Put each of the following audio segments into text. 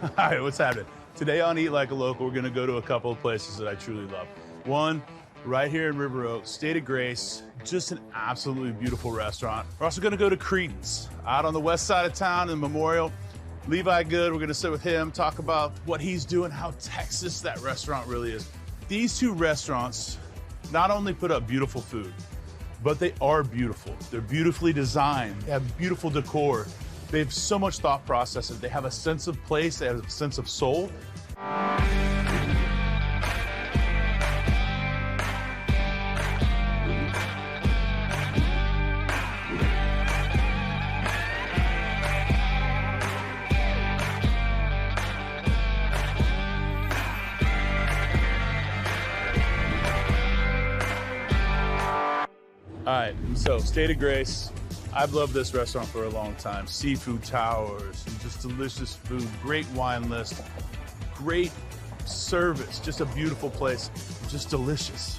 All right, what's happening? Today on Eat Like a Local, we're gonna go to a couple of places that I truly love. One, right here in River Oaks, State of Grace, just an absolutely beautiful restaurant. We're also gonna go to Credence, out on the west side of town in Memorial. Levi Good, we're gonna sit with him, talk about what he's doing, how Texas that restaurant really is. These two restaurants not only put up beautiful food, but they are beautiful. They're beautifully designed, they have beautiful decor. They have so much thought process. They have a sense of place, they have a sense of soul. All right, so State of Grace. I've loved this restaurant for a long time. Seafood towers, and just delicious food, great wine list, great service, just a beautiful place, just delicious.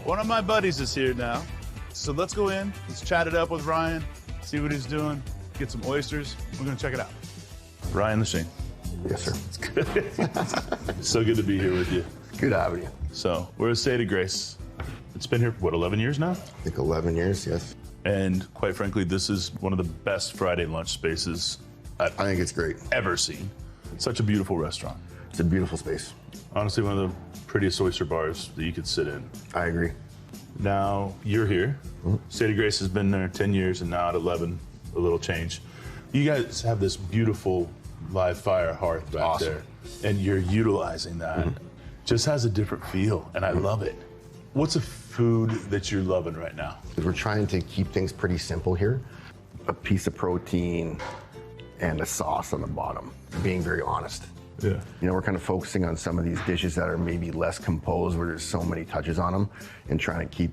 One of my buddies is here now, so let's go in, let's chat it up with Ryan, see what he's doing, get some oysters. We're gonna check it out. Ryan Lashane. Yes, sir. It's good. So good to be here with you. Good having you. So we're at State of Grace. It's been here, what, 11 years now? I think 11 years, yes. And quite frankly, this is one of the best Friday lunch spaces I think it's great. ever seen. Such a beautiful restaurant. It's a beautiful space. Honestly, one of the prettiest oyster bars that you could sit in. I agree. Now, you're here. State of Grace has been there 10 years and now at 11, a little change. You guys have this beautiful live fire hearth back Awesome. there, and you're utilizing that. Just has a different feel, and I love it. What's a food that you're loving right now? Because we're trying to keep things pretty simple here. A piece of protein and a sauce on the bottom, being very honest. Yeah. You know, we're kind of focusing on some of these dishes that are maybe less composed, where there's so many touches on them, and trying to keep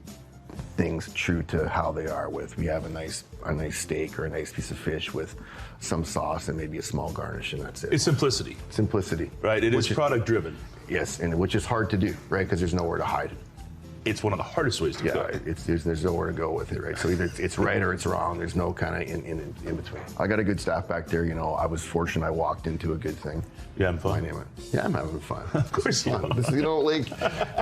things true to how they are. With we have a nice steak or a nice piece of fish with some sauce and maybe a small garnish, and that's it. It's simplicity. Simplicity. Right, it is product driven. Yes, and which is hard to do, right? Because there's nowhere to hide. It's one of the hardest ways to cook. There's nowhere to go with it, right? So either it's right or it's wrong. There's no kind of in between. I got a good staff back there. You know, I was fortunate. I walked into a good thing. Yeah, I'm fun. My name it. Yeah, I'm having fun. Of course you are. This, you know, like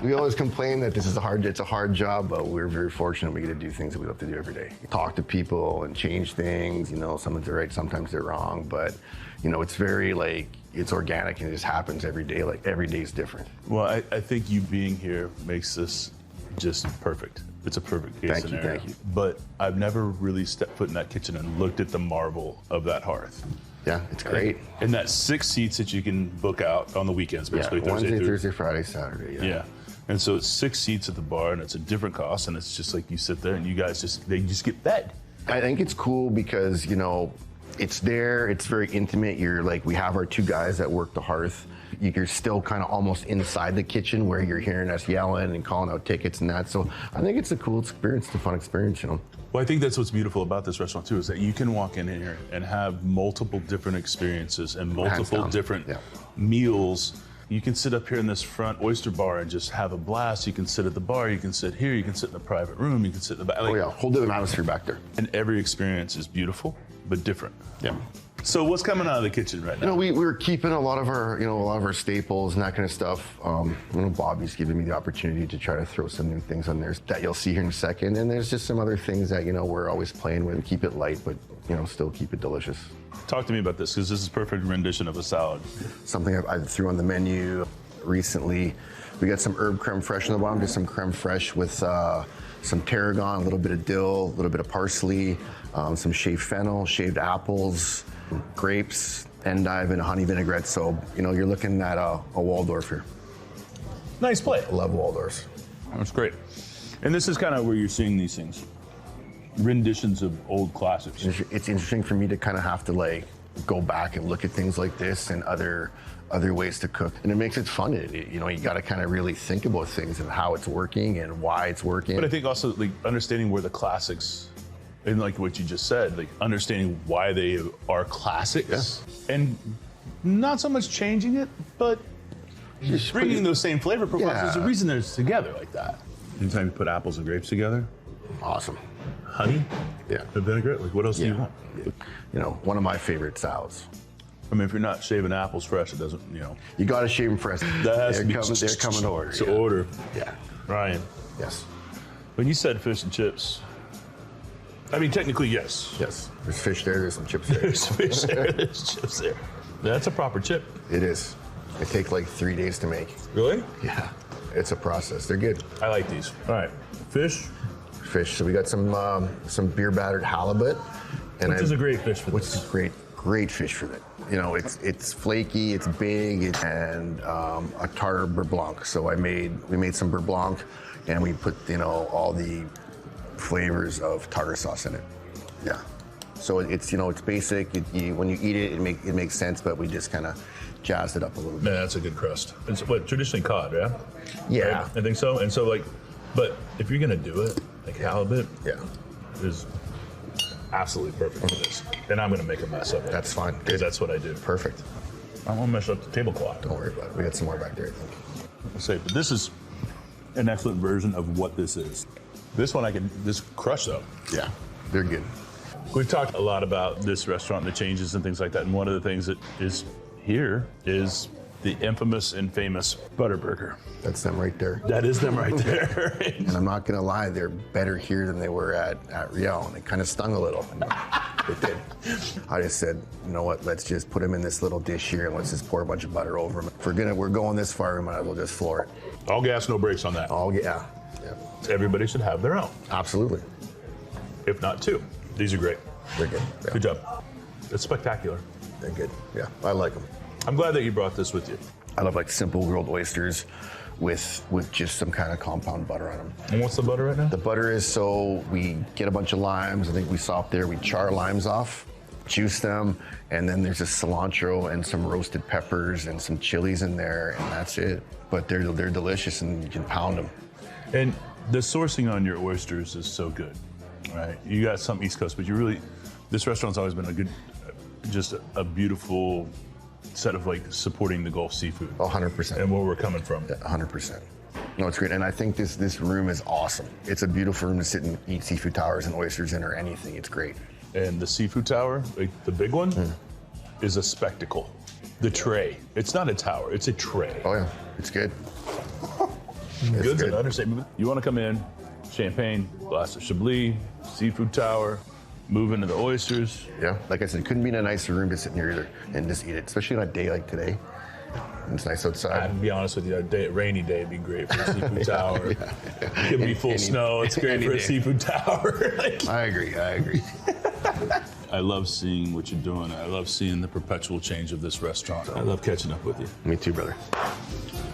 we always complain that it's a hard job, but we're very fortunate we get to do things that we love to do every day. Talk to people and change things. You know, sometimes they're right, sometimes they're wrong, but you know, it's very it's organic and it just happens every day. Like every day is different. Well, I think you being here makes this just perfect. It's a perfect case scenario. Thank you. But I've never really stepped foot in that kitchen and looked at the marvel of that hearth. Yeah, it's great. And that 6 seats that you can book out on the weekends, basically. Yeah, Wednesday, Thursday, Friday, Saturday. Yeah. And so it's 6 seats at the bar, and it's a different cost, and it's just like you sit there and you guys just get fed. I think it's cool because, you know, it's there, it's very intimate. We have our 2 guys that work the hearth. You're still kind of almost inside the kitchen where you're hearing us yelling and calling out tickets and that. So I think it's a cool experience, it's a fun experience, you know. Well, I think that's what's beautiful about this restaurant too, is that you can walk in here and have multiple different experiences and multiple different meals. You can sit up here in this front oyster bar and just have a blast. You can sit at the bar, you can sit here, you can sit in the private room, you can sit in the back. Oh yeah, whole different atmosphere back there. And every experience is beautiful, but different. Yeah. So what's coming out of the kitchen right now? You know, we were keeping a lot of our staples and that kind of stuff. You know, Bobby's giving me the opportunity to try to throw some new things on there that you'll see here in a second. And there's just some other things that, you know, we're always playing with. Keep it light, but, you know, still keep it delicious. Talk to me about this, because this is a perfect rendition of a salad. Something I threw on the menu recently. We got some herb creme fraiche on the bottom, just some creme fraiche with some tarragon, a little bit of dill, a little bit of parsley, some shaved fennel, shaved apples, grapes, endive, and a honey vinaigrette. So, you know, you're looking at a Waldorf here. Nice plate. I love Waldorfs. That's great. And this is kind of where you're seeing these things. Renditions of old classics. It's interesting for me to kind of have to go back and look at things like this and other ways to cook. And it makes it fun. You know, you got to kind of really think about things and how it's working and why it's working. But I think also understanding where the classics, and like what you just said, understanding why they are classics, and not so much changing it, but just bringing those same flavor profiles. There's a reason they're together like that. Anytime you put apples and grapes together, awesome. Honey, and vinaigrette. What else do you want? You know, one of my favorite salads. I mean, if you're not shaving apples fresh, it doesn't, you know. You got to shave them fresh. That has to be. They're coming to order. To order. Yeah. Ryan. Yes. When you said fish and chips, I mean, technically, yes. Yes. There's fish there. There's some chips there. There's fish there. There's chips there. That's a proper chip. It is. They take like 3 days to make. Really? Yeah. It's a process. They're good. I like these. All right. Fish. Fish. So we got some beer battered halibut. Which is a great fish for this. Which is great fish for that. You know, it's flaky, it's big, and a tartar beurre blanc. So we made some beurre blanc, and we put, you know, all the flavors of tartar sauce in it. Yeah. So it's, you know, it's basic. When you eat it, it makes sense, but we just kind of jazzed it up a little bit. Man, that's a good crust. It's what, traditionally cod, yeah? Yeah. Right? I think so. And so, like, but if you're gonna do it, like halibut, Yeah. is absolutely perfect for this. And I'm gonna make a mess of it. That's fine. Because that's what I do. Perfect. I won't mess up the tablecloth. Don't worry about it. We got some more back there, I think. I'll say, but this is an excellent version of what this is. This one this crush though. Yeah, they're good. We've talked a lot about this restaurant and the changes and things like that. And one of the things that is here is the infamous and famous Butterburger. That's them right there. That is them right there. And I'm not gonna lie, they're better here than they were at Riel, and it kind of stung a little. It did. I just said, you know what? Let's just put them in this little dish here, and let's just pour a bunch of butter over them. If we're going this far, we might as well just floor it. All gas, no brakes on that. Yeah. Everybody should have their own. Absolutely. If not two. These are great. They're good. Yeah. Good job. It's spectacular. They're good. Yeah, I like them. I'm glad that you brought this with you. I love like simple grilled oysters with just some kind of compound butter on them. And what's the butter right now? The butter is, so we get a bunch of limes. I think we saw up there, we char limes off, juice them, and then there's just cilantro and some roasted peppers and some chilies in there, and that's it. But they're delicious, and you can pound them. And the sourcing on your oysters is so good, right? You got some East Coast, but this restaurant's always been just a beautiful set of like supporting the Gulf seafood. 100%. And where we're coming from. 100%. No, it's great. And I think this room is awesome. It's a beautiful room to sit and eat seafood towers and oysters in or anything. It's great. And the seafood tower, like the big one, is a spectacle. The tray. It's not a tower, it's a tray. Oh yeah, it's good. Good's an understatement. You want to come in, champagne, glass of Chablis, seafood tower, move into the oysters. Yeah, like I said, it couldn't be in a nicer room to sit in here either and just eat it, especially on a day like today. It's nice outside. I'd be honest with you, a rainy day would be great for a seafood tower. It could be full snow. It's great for a seafood tower. I agree. I love seeing what you're doing. I love seeing the perpetual change of this restaurant. I love catching up with you. Me too, brother.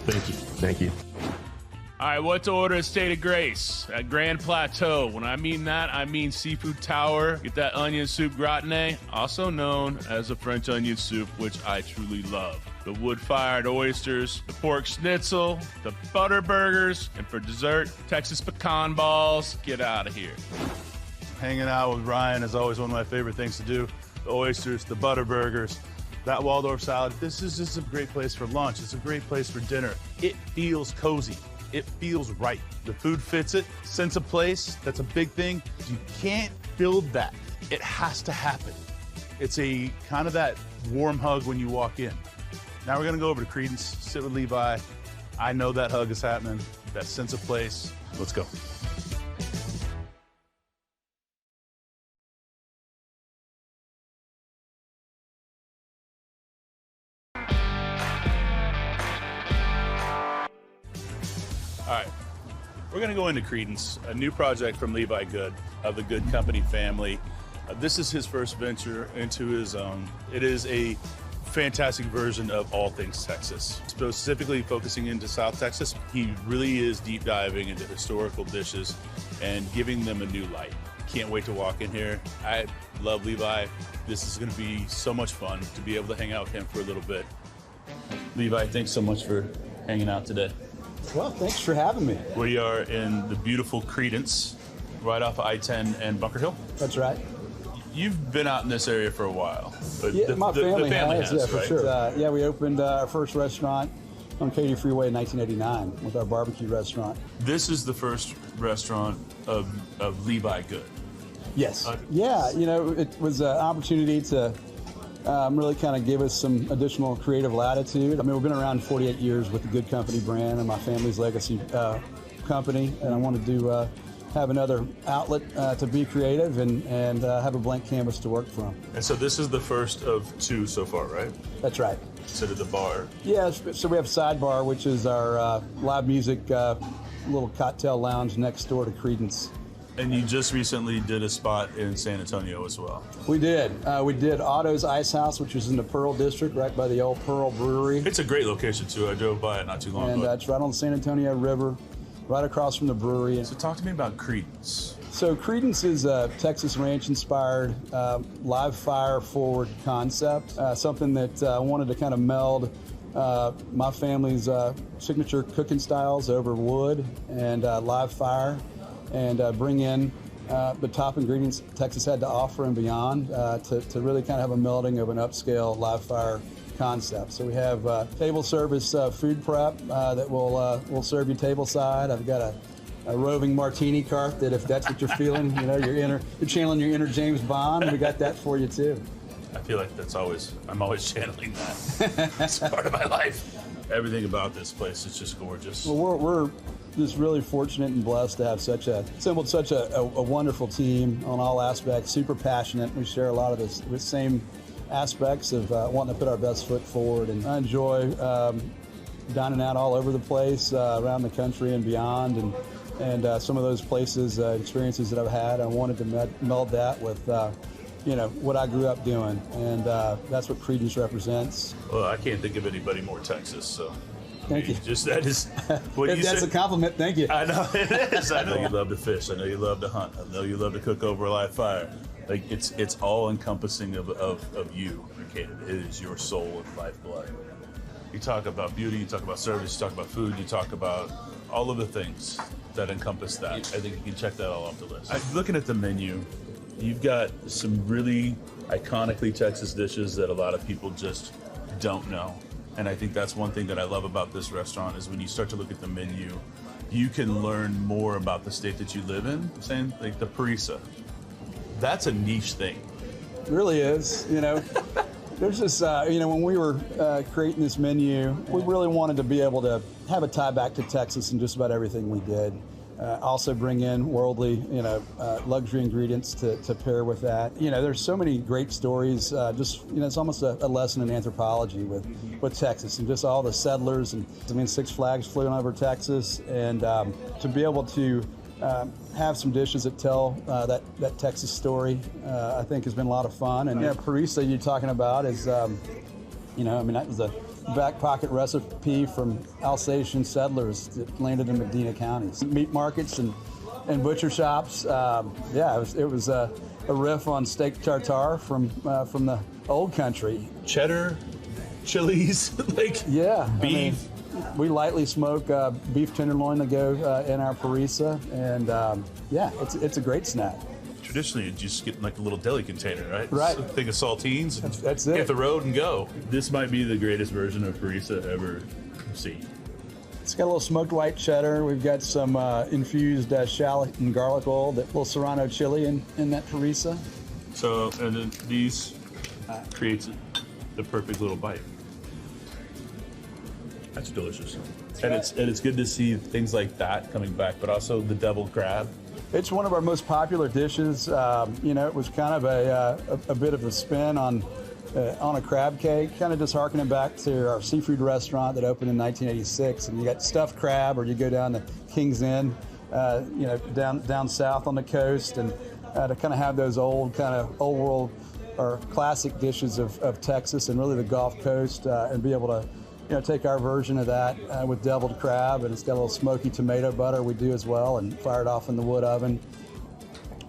Thank you. Thank you. All right, what to order at State of Grace at Grand Plateau? When I mean that, I mean seafood tower. Get that onion soup gratin, also known as a French onion soup, which I truly love. The wood-fired oysters, the pork schnitzel, the butter burgers, and for dessert, Texas pecan balls. Get out of here. Hanging out with Ryan is always one of my favorite things to do. The oysters, the butter burgers, that Waldorf salad. This is just a great place for lunch. It's a great place for dinner. It feels cozy. It feels right. The food fits it. Sense of place, that's a big thing. You can't build that. It has to happen. It's a kind of that warm hug when you walk in. Now we're gonna go over to Credence, sit with Levi. I know that hug is happening, that sense of place. Let's go. All right, we're gonna go into Credence, a new project from Levi Good of the Good Company family. This is his first venture into his own. It is a fantastic version of all things Texas, specifically focusing into South Texas. He really is deep diving into historical dishes and giving them a new light. Can't wait to walk in here. I love Levi. This is gonna be so much fun to be able to hang out with him for a little bit. Levi, thanks so much for hanging out today. Well, thanks for having me. We are in the beautiful Credence, right off of I-10 and Bunker Hill. That's right. You've been out in this area for a while. But Yeah, my family has, yeah, for right? sure. Yeah, we opened our first restaurant on Katy Freeway in 1989 with our barbecue restaurant. This is the first restaurant of Levi Good. Yes. Yeah, you know, it was an opportunity to really kind of give us some additional creative latitude. I mean, we've been around 48 years with the Good Company brand and my family's legacy company, and I wanted to have another outlet to be creative and have a blank canvas to work from. And so this is the first of 2 so far, right? That's right. Instead of the bar. Yeah, so we have Sidebar, which is our live music little cocktail lounge next door to Credence. And you just recently did a spot in San Antonio as well. We did. We did Otto's Ice House, which is in the Pearl District, right by the old Pearl Brewery. It's a great location, too. I drove by it not too long And ago. it's right on the San Antonio River, right across from the brewery. So talk to me about Credence. So Credence is a Texas Ranch-inspired live fire forward concept, something that I wanted to kind of meld my family's signature cooking styles over wood and live fire, and bring in the top ingredients Texas had to offer and beyond to really kind of have a melding of an upscale live fire concept. So we have table service food prep that will serve you tableside. I've got a roving martini cart that, if that's what you're feeling, you know, you're channeling your inner James Bond. We got that for you too. I feel like I'm always channeling that. It's part of my life. Everything about this place is just gorgeous. Well, we're just really fortunate and blessed to have assembled such a wonderful team on all aspects, super passionate. We share a lot of the same aspects of wanting to put our best foot forward, and I enjoy dining out all over the place, around the country and beyond, and some of those places, experiences that I've had, I wanted to meld that with what I grew up doing, and that's what Credence represents. Well, I can't think of anybody more Texas, so. Thank you. Just that is what If you that's said. a compliment, thank you. I know it is. I know you love to fish. I know you love to hunt. I know you love to cook over a live fire. Like it's all encompassing of you, Caleb. It is your soul and lifeblood. You talk about beauty, you talk about service, you talk about food, you talk about all of the things that encompass that. I think you can check that all off the list. Looking at the menu, you've got some really iconically Texas dishes that a lot of people just don't know. And I think that's one thing that I love about this restaurant is when you start to look at the menu, you can learn more about the state that you live in. Saying like the parisa, that's a niche thing. It really is, There's this, when we were creating this menu, we really wanted to be able to have a tie back to Texas in just about everything we did. Also bring in worldly, luxury ingredients to pair with that. There's so many great stories. It's almost a lesson in anthropology with Texas and just all the settlers. And Six Flags flew over Texas, and to be able to have some dishes that tell that Texas story, I think has been a lot of fun. And parisa you're talking about is, that was a back pocket recipe from Alsatian settlers that landed in Medina counties. Meat markets and butcher shops. It was a riff on steak tartare from the old country. Cheddar, chilies, beef. We lightly smoke beef tenderloin to go in our parisa, and it's a great snack. Traditionally, you just get like a little deli container, right? Right. Just think of saltines and That's it. hit the road and go. This might be the greatest version of parisa ever seen. It's got a little smoked white cheddar. We've got some infused shallot and garlic oil, that little serrano chili in that parisa. So, and then these creates the perfect little bite. That's delicious. And it's good to see things like that coming back, but also the deviled crab. It's one of our most popular dishes. It was kind of a bit of a spin on a crab cake, kind of just harkening back to our seafood restaurant that opened in 1986. And you got stuffed crab, or you go down to King's Inn, down south on the coast, and to kind of have those old world or classic dishes of Texas and really the Gulf Coast, and be able to take our version of that with deviled crab, and it's got a little smoky tomato butter we do as well, and fire it off in the wood oven.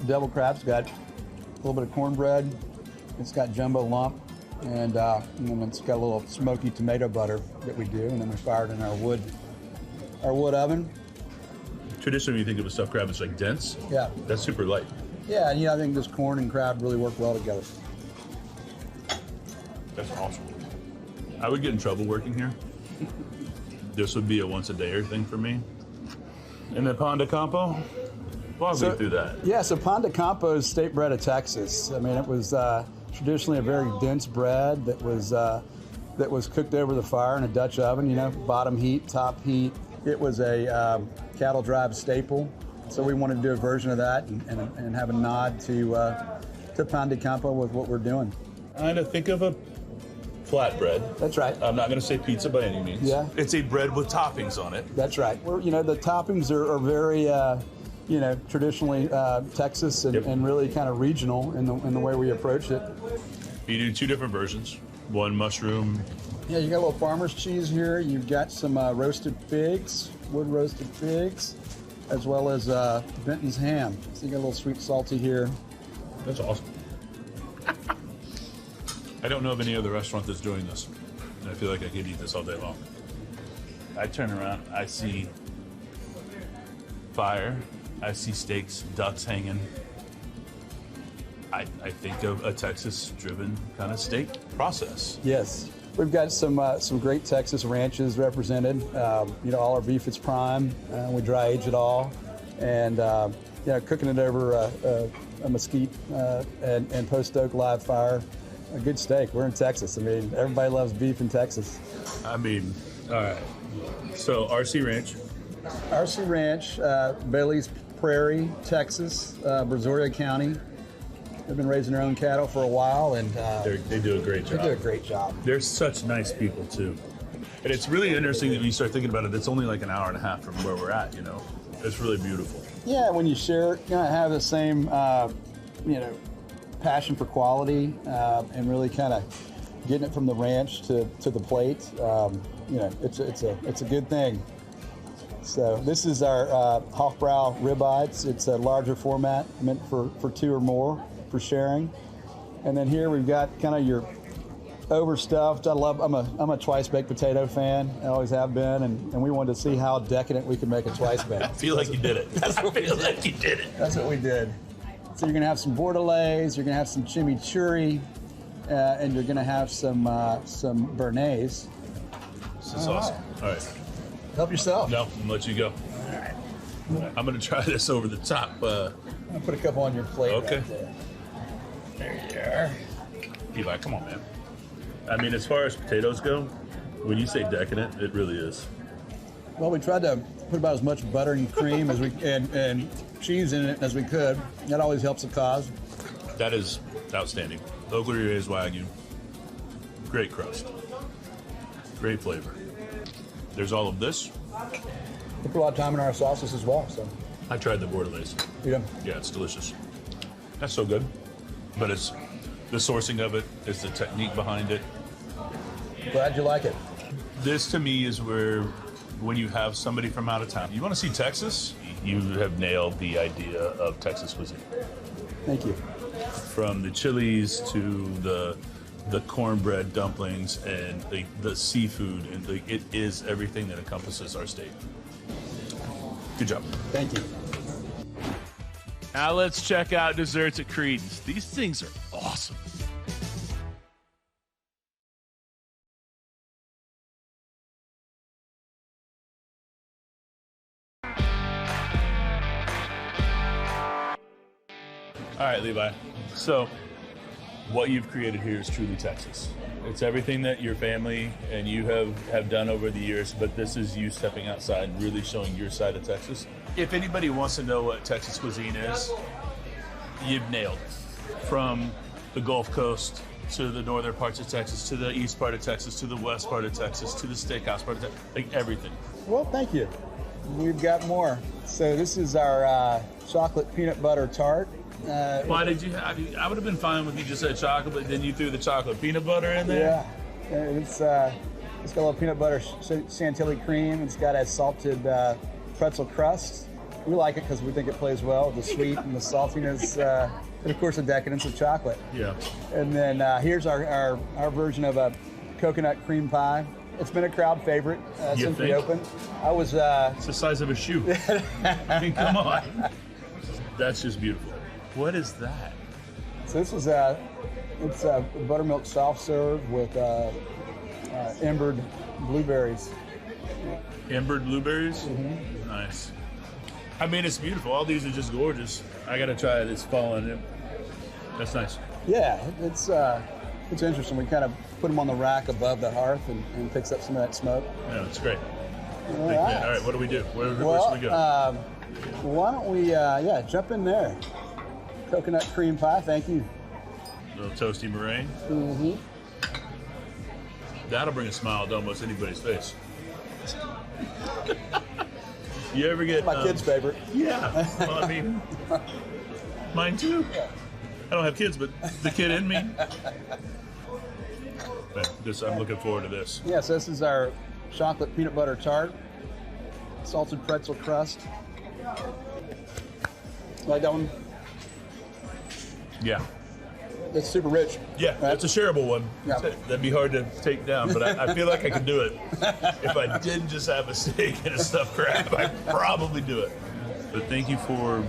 Deviled crab's got a little bit of cornbread. It's got jumbo lump, and then it's got a little smoky tomato butter that we do, and then we fire it in our wood oven. Traditionally, when you think of a stuffed crab, it's like dense. Yeah. That's super light. Yeah, and I think this corn and crab really work well together. That's awesome. I would get in trouble working here. This would be a once a dayer thing for me. And then pan de campo, walk me through that. Yeah, so pan de campo is state bred of Texas. It was traditionally a very dense bread that was cooked over the fire in a Dutch oven. You know, bottom heat, top heat. It was a cattle drive staple, so we wanted to do a version of that and have a nod to Pan de Campo with what we're doing. Kind of think of a flatbread. That's right. I'm not going to say pizza by any means. Yeah. It's a bread with toppings on it. That's right. The toppings are very, traditionally Texas and really kind of regional in the way we approach it. You do 2 different versions. One mushroom. Yeah, you got a little farmer's cheese here. You've got some roasted figs, wood roasted figs, as well as Benton's ham. So you got a little sweet salty here. That's awesome. I don't know of any other restaurant that's doing this. And I feel like I could eat this all day long. I turn around, I see fire, I see steaks, ducks hanging. I think of a Texas-driven kind of steak process. Yes. We've got some great Texas ranches represented. All our beef is prime. We dry age it all. And, cooking it over a mesquite and post oak live fire. A good steak. We're in Texas. I mean, everybody loves beef in Texas. All right. So RC Ranch. RC Ranch, Bailey's Prairie, Texas, Brazoria County. They've been raising their own cattle for a while, and They do a great job. they do a great job. They're such nice people too. And it's really interesting that when you start thinking about it, it's only like an hour and a half from where we're at, It's really beautiful. Yeah, when you share, have the same, passion for quality and really kind of getting it from the ranch to the plate. It's a good thing. So this is our Hofbrau ribeye. It's a larger format, meant for 2 or more for sharing. And then here we've got kind of your overstuffed. I'm a twice baked potato fan. I always have been, and we wanted to see how decadent we could make a twice baked. I feel like you did it. That's what we did. That's what we did. So you're gonna have some bordelaise, you're gonna have some chimichurri, and you're gonna have some béarnaise. This is awesome. All right. Help yourself. No, I'm gonna let you go. All right. I'm gonna try this over the top. I'll put a couple on your plate. Okay. Right there you are. Eli, come on, man. I mean, as far as potatoes go, when you say decadent, it really is. Well, we tried to put about as much butter and cream as we and cheese in it as we could. That always helps the cause. That is outstanding. Locally raised Wagyu. Great crust. Great flavor. There's all of this. We put a lot of time in our sauces as well. So I tried the bordelaise. yeah. Yeah, it's delicious. That's so good. But it's the sourcing of it, it's the technique behind it. Glad you like it. This to me is where, when you have somebody from out of town, you want to see Texas, you have nailed the idea of Texas cuisine. Thank you. From the chilies to the cornbread dumplings and the seafood, and it is everything that encompasses our state. Good job. Thank you. Now let's check out desserts at Credence. These things are awesome. All right, Levi. So, what you've created here is truly Texas. It's everything that your family and you have done over the years, but this is you stepping outside and really showing your side of Texas. If anybody wants to know what Texas cuisine is, you've nailed it. From the Gulf Coast to the northern parts of Texas, to the east part of Texas, to the west part of Texas, to the steakhouse part of Texas, like everything. Well, thank you. We've got more. So this is our chocolate peanut butter tart. Why did you have? I would have been fine with you just said chocolate, but then you threw the chocolate peanut butter in there. Yeah, it's got a little peanut butter chantilly cream. It's got a salted pretzel crust. We like it because we think it plays well with the sweet and the saltiness, and of course the decadence of chocolate. Yeah. And then here's our version of a coconut cream pie. It's been a crowd favorite since we opened. I was. It's the size of a shoe. I mean, come on. That's just beautiful. What is that? So this is it's a buttermilk soft serve with embered blueberries. Embered blueberries? Mm-hmm. Nice. I mean, it's beautiful. All these are just gorgeous. I gotta try this falling. That's nice. Yeah, it's interesting. We kind of put them on the rack above the hearth and picks up some of that smoke. Yeah, it's great. All Big right. fan. All right, what do we do? Where should we go? Why don't we, jump in there. Coconut cream pie, thank you. A little toasty meringue. Mm-hmm. That'll bring a smile to almost anybody's face. You ever get My kid's favorite. Yeah. Well, I mean, mine too. I don't have kids, but the kid in me. But I'm looking forward to this. Yes, this is our chocolate peanut butter tart, salted pretzel crust. Like that one? Yeah. It's super rich. Yeah, that's a shareable one. Yeah. That'd be hard to take down, but I feel like I could do it. If I didn't just have a steak and a stuffed crab, I'd probably do it. But thank you for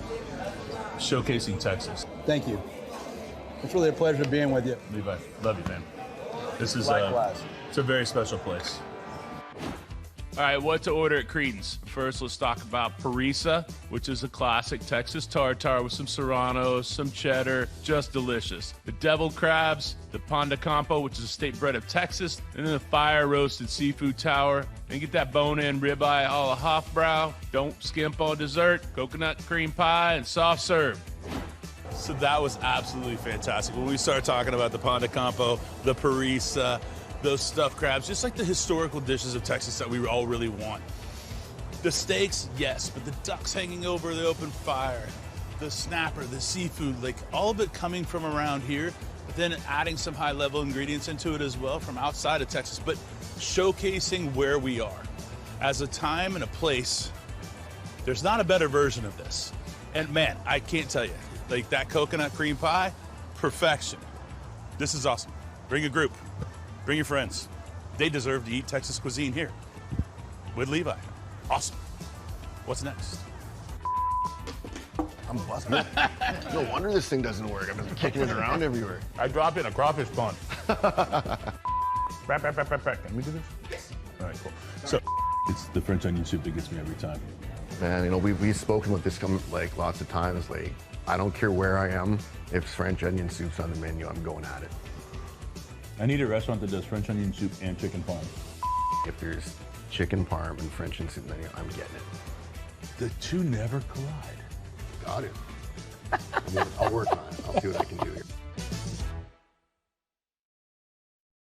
showcasing Texas. Thank you. It's really a pleasure being with you. Levi, love you, man. This is Likewise. It's a very special place. All right, what to order at Credence? First, let's talk about Parisa, which is a classic Texas tartare with some serranos, some cheddar, just delicious. The deviled crabs, the pan de campo, which is a state bread of Texas, and then the fire-roasted seafood tower. And get that bone-in ribeye a la Hofbrau. Don't skimp on dessert, coconut cream pie, and soft serve. So that was absolutely fantastic. When we started talking about the pan de campo, the Parisa, those stuffed crabs, just like the historical dishes of Texas that we all really want. The steaks, yes, but the ducks hanging over the open fire, the snapper, the seafood, like all of it coming from around here, but then adding some high-level ingredients into it as well from outside of Texas, but showcasing where we are. As a time and a place, there's not a better version of this. And man, I can't tell you, like that coconut cream pie, perfection. This is awesome. Bring a group. Bring your friends. They deserve to eat Texas cuisine here with Levi. Awesome. What's next? I'm busted. No wonder this thing doesn't work. I've been kicking it around everywhere. I dropped in a crawfish pond. Can we do this? Yes. All right, cool. So it's the French onion soup that gets me every time. Man, you know, we've spoken with this like lots of times. Like, I don't care where I am. If French onion soup's on the menu, I'm going at it. I need a restaurant that does French onion soup and chicken parm. If there's chicken parm and French onion soup menu, I'm getting it. The two never collide. Got it. I'll work on it. I'll see what I can do here.